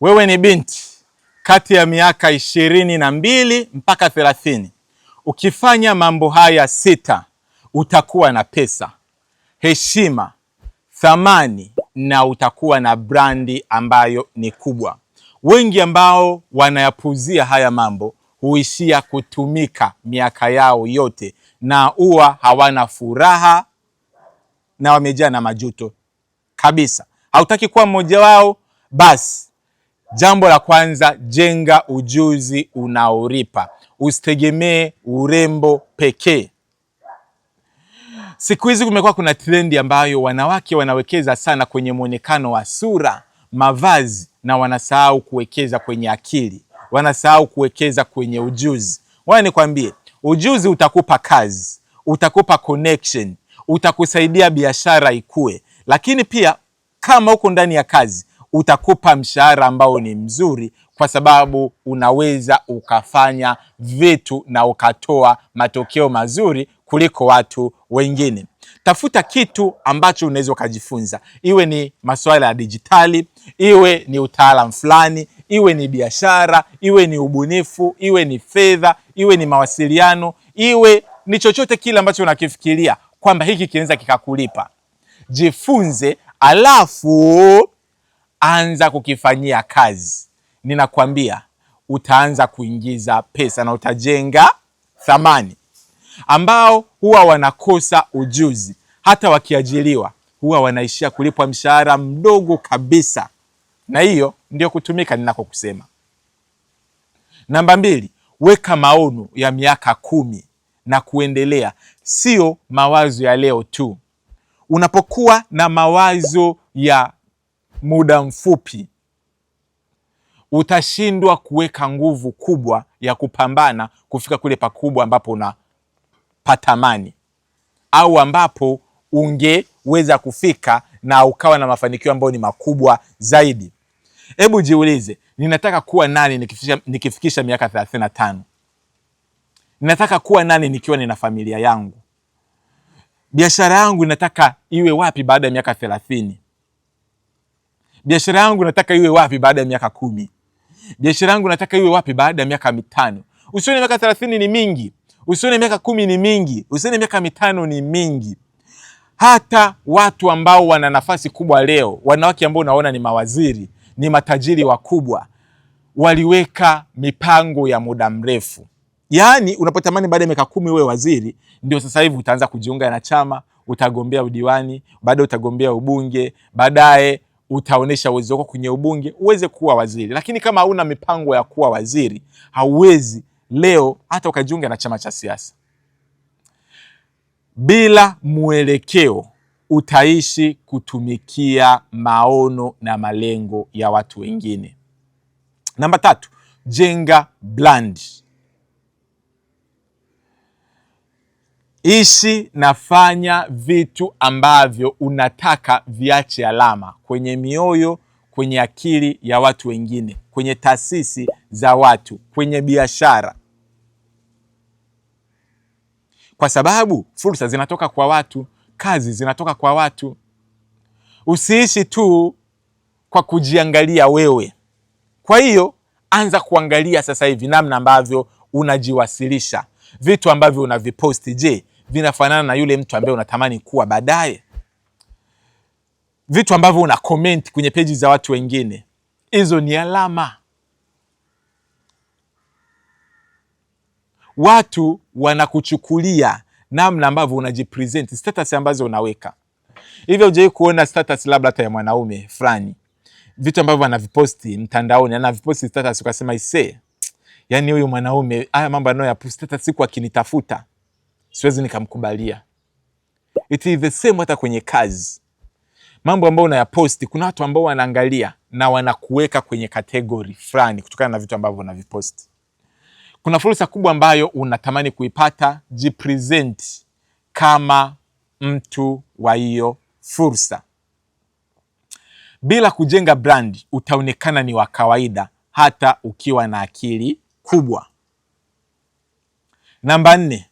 Wewe ni binti kati ya miaka 22 mpaka 30. Ukifanya mambo haya 6, utakuwa na pesa, heshima, thamani na utakuwa na brandi ambayo ni kubwa. Wengi ambao wanayapuzia haya mambo huishia kutumika miaka yao yote na huwa hawana furaha na wamejaa na majuto kabisa. Hautaki kuwa mmoja wao? Basi jambo la kwanza, jenga ujuzi unaolipa. Usitegemee urembo pekee. Siku hizi kumekuwa kuna trendi ambayo wanawake wanawekeza sana kwenye muonekano wa sura, mavazi, na wanasahau kuwekeza kwenye akili, wanasahau kuwekeza kwenye ujuzi. Nikwambie, ujuzi utakupa kazi, utakupa connection, utakusaidia biashara ikue, lakini pia kama uko ndani ya kazi utakupa mshahara ambao ni mzuri, kwa sababu unaweza ukafanya vitu na ukatoa matokeo mazuri kuliko watu wengine. Tafuta kitu ambacho unaweza ukajifunza, iwe ni masuala ya dijitali, iwe ni utaalamu fulani, iwe ni biashara, iwe ni ubunifu, iwe ni fedha, iwe ni mawasiliano, iwe ni chochote kile ambacho unakifikiria kwamba hiki kinaweza kikakulipa. Jifunze, alafu anza kukifanyia kazi. Ninakwambia utaanza kuingiza pesa na utajenga thamani. Ambao huwa wanakosa ujuzi, hata wakiajiriwa huwa wanaishia kulipwa mshahara mdogo kabisa, na hiyo ndio kutumika ninakokusema. Namba 2, weka maono ya miaka 10 na kuendelea, sio mawazo ya leo tu. Unapokuwa na mawazo ya muda mfupi, utashindwa kuweka nguvu kubwa ya kupambana kufika kule pakubwa ambapo unapatamani, au ambapo ungeweza kufika na ukawa na mafanikio ambayo ni makubwa zaidi. Hebu jiulize, ninataka kuwa nani nikifikisha miaka 35? Ninataka kuwa nani nikiwa nina familia yangu? Biashara yangu nataka iwe wapi baada ya miaka 30? Biashara yangu nataka iwe wapi baada ya miaka 10? Biashara yangu nataka iwe wapi baada ya miaka 5? Usione miaka 30 ni mingi, usione miaka 10 ni mingi, usione miaka 5 ni mingi. Hata watu ambao wana nafasi kubwa leo, wanawake ambao unaona ni mawaziri, ni matajiri wakubwa, waliweka mipango ya muda mrefu. Yaani unapotamani baada ya miaka 10 uwe waziri, ndio sasa hivi utaanza kujiunga na chama, utagombea udiwani, baadaye utagombea ubunge, baadaye utaonesha uwezo wako kwenye ubunge uweze kuwa waziri. Lakini kama hauna mipango ya kuwa waziri, hauwezi leo hata ukajiunga na chama cha siasa. Bila mwelekeo utaishi kutumikia maono na malengo ya watu wengine. Namba 3, jenga brand. Ishi na fanya vitu ambavyo unataka viache alama kwenye mioyo, kwenye akili ya watu wengine, kwenye taasisi za watu, kwenye biashara. Kwa sababu fursa zinatoka kwa watu, kazi zinatoka kwa watu. Usiishi tu kwa kujiangalia wewe. Kwa hiyo anza kuangalia sasa hivi namna ambavyo unajiwasilisha, vitu ambavyo unaviposti. Je, vinafanana na yule mtu ambaye unatamani kuwa baadaye? Vitu ambavyo una comment kwenye peji za watu wengine, hizo ni alama. Watu wanakuchukulia namna ambavyo unajipresent, status ambazo unaweka. Hivyo hujai kuona status labda hata ya mwanaume fulani, vitu ambavyo anaviposti mtandaoni, anaviposti status ukasema yani huyu mwanaume haya mambo anayoyaposti status siku akinitafuta siwezi nikamkubalia. It is the same hata kwenye kazi. Mambo ambayo unayaposti, kuna watu ambao wanaangalia na wanakuweka kwenye kategori fulani kutokana na vitu ambavyo unaviposti. Kuna fursa kubwa ambayo unatamani kuipata, jipresent kama mtu wa hiyo fursa. Bila kujenga brand utaonekana ni wa kawaida hata ukiwa na akili kubwa. Namba 4,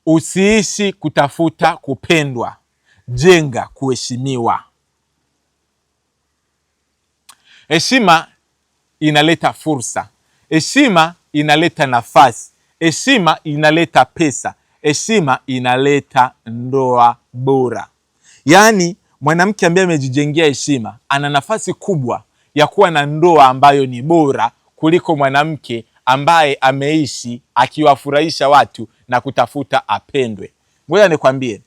usiishi kutafuta kupendwa, jenga kuheshimiwa. Heshima inaleta fursa, heshima inaleta nafasi, heshima inaleta pesa, heshima inaleta ndoa bora. Yaani mwanamke ambaye amejijengea heshima ana nafasi kubwa ya kuwa na ndoa ambayo ni bora kuliko mwanamke ambaye ameishi akiwafurahisha watu na kutafuta apendwe. Ngoja nikwambie,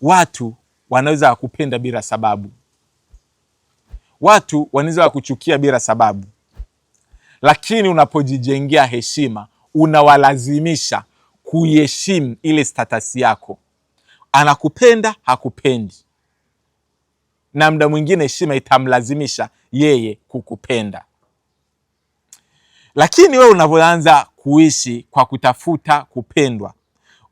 watu wanaweza kupenda bila sababu, watu wanaweza kuchukia bila sababu, lakini unapojijengea heshima unawalazimisha kuiheshimu ile status yako. Anakupenda hakupendi, na muda mwingine heshima itamlazimisha yeye kukupenda. Lakini wewe unavyoanza kuishi kwa kutafuta kupendwa,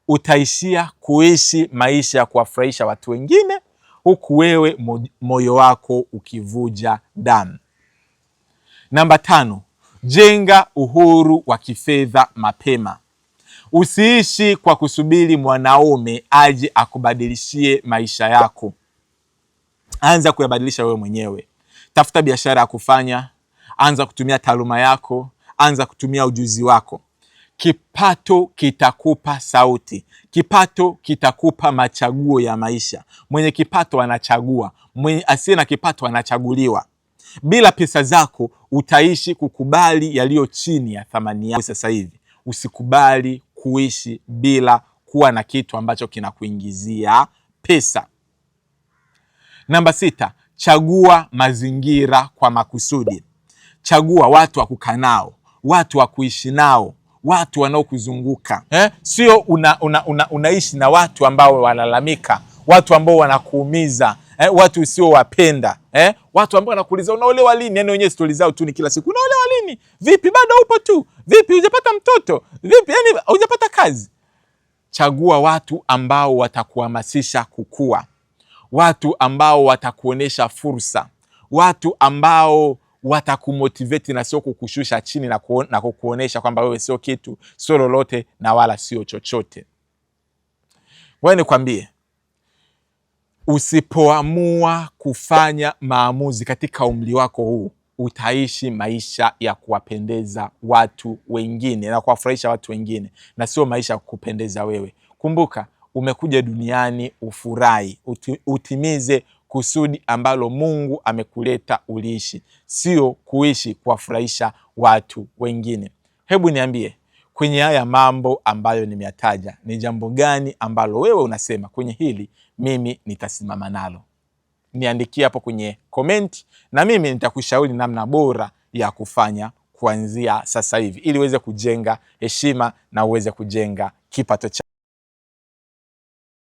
utaishia kuishi maisha ya kuwafurahisha watu wengine, huku wewe moyo wako ukivuja damu. Namba 5, jenga uhuru wa kifedha mapema. Usiishi kwa kusubiri mwanaume aje akubadilishie maisha yako. Anza kuyabadilisha wewe mwenyewe. Tafuta biashara ya kufanya, anza kutumia taaluma yako, anza kutumia ujuzi wako. Kipato kitakupa sauti, kipato kitakupa machaguo ya maisha. Mwenye kipato anachagua, mwenye asiye na kipato anachaguliwa. Bila pesa zako utaishi kukubali yaliyo chini ya thamani yako sasa hivi. Usikubali kuishi bila kuwa na kitu ambacho kinakuingizia pesa. Namba 6, chagua mazingira kwa makusudi. Chagua watu wa kukaa nao, watu wa kuishi nao, watu wanaokuzunguka. Sio unaishi na watu ambao walalamika, watu ambao wanakuumiza, watu usiowapenda, watu ambao wanakuuliza unaolewa lini? Yani wenyewe stori zao tu ni kila siku, unaolewa lini? Vipi bado upo tu? Vipi hujapata mtoto? Vipi yani hujapata kazi? Chagua watu ambao watakuhamasisha kukua, watu ambao watakuonesha fursa, watu ambao watakumotivate na sio kukushusha chini na kukuonesha kwamba wewe sio kitu, sio lolote na wala sio chochote. Wewe nikwambie, usipoamua kufanya maamuzi katika umri wako huu, utaishi maisha ya kuwapendeza watu wengine na kuwafurahisha watu wengine, na sio maisha ya kukupendeza wewe. Kumbuka, umekuja duniani ufurahi, utimize kusudi ambalo Mungu amekuleta uliishi, sio kuishi kuwafurahisha watu wengine. Hebu niambie, kwenye haya mambo ambayo nimeyataja, ni jambo gani ambalo wewe unasema kwenye hili mimi nitasimama nalo? Niandikie hapo kwenye comment, na mimi nitakushauri namna bora ya kufanya kuanzia sasa hivi, ili uweze kujenga heshima na uweze kujenga kipato cha